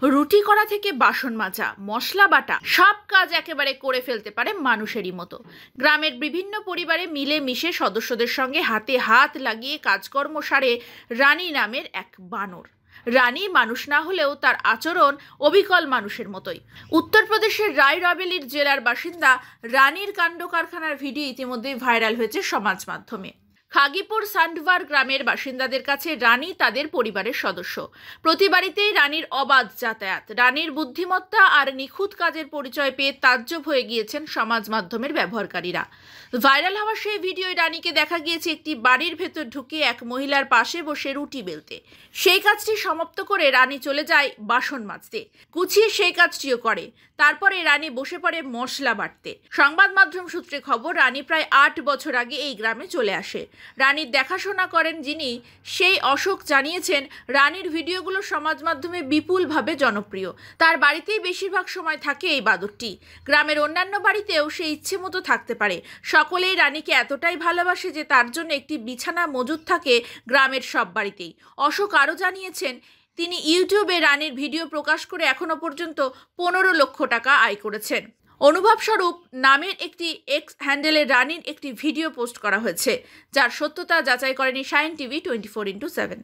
রুটি করা থেকে বাসন মাজা, মশলা বাটা সব কাজ একেবারে করে ফেলতে পারে মানুষেরই মতো। গ্রামের বিভিন্ন পরিবারে মিলে মিশে সদস্যদের সঙ্গে হাতে হাত লাগিয়ে কাজকর্ম সারে রানী নামের এক বানর। রানী মানুষ না হলেও তার আচরণ অবিকল মানুষের মতোই। উত্তরপ্রদেশের রায়বরেলির জেলার বাসিন্দা রানীর কাণ্ড কারখানার ভিডিও ইতিমধ্যেই ভাইরাল হয়েছে সমাজ মাধ্যমে। খাগিপুর সান্ডভার গ্রামের বাসিন্দাদের কাছে রানী তাদের পরিবারের সদস্য। প্রতি বাড়িতেই রানীর অবাধ যাতায়াত। রানীর বুদ্ধিমত্তা আর নিখুঁত কাজের পরিচয় পেয়ে তাজ্জব হয়ে গিয়েছেন সমাজ মাধ্যমের ব্যবহারকারীরা। ভাইরাল হওয়া সেই ভিডিওয় রানীকে দেখা গিয়েছে একটি বাড়ির ভেতর ঢুকে এক মহিলার পাশে বসে রুটি বেলতে। সেই কাজটি সমাপ্ত করে রানী চলে যায় বাসন মাজতে, গুছিয়ে সেই কাজটিও করে। তারপরে রানী বসে পড়ে মশলা বাটতে। সংবাদ মাধ্যম সূত্রে খবর, রানী প্রায় 8 বছর আগে এই গ্রামে চলে আসে। রানীর দেখাশোনা করেন যিনি, সেই অশোক জানিয়েছেন, রানীর ভিডিওগুলো সমাজ মাধ্যমে বিপুলভাবে জনপ্রিয়। তার বাড়িতেই বেশিরভাগ সময় থাকে এই বাদরটি। গ্রামের অন্যান্য বাড়িতেও সে ইচ্ছে মতো থাকতে পারে। সকলেই রানীকে এতটাই ভালোবাসে যে তার জন্য একটি বিছানা মজুদ থাকে গ্রামের সব বাড়িতেই। অশোক আরও জানিয়েছেন, তিনি ইউটিউবে রানীর ভিডিও প্রকাশ করে এখনো পর্যন্ত 15 লক্ষ টাকা আয় করেছেন। অনুভবস্বরূপ নামের একটি এক্স হ্যান্ডেলে রানীর একটি ভিডিও পোস্ট করা হয়েছে, যার সত্যতা যাচাই করেনি শাইন টিভি 24x7।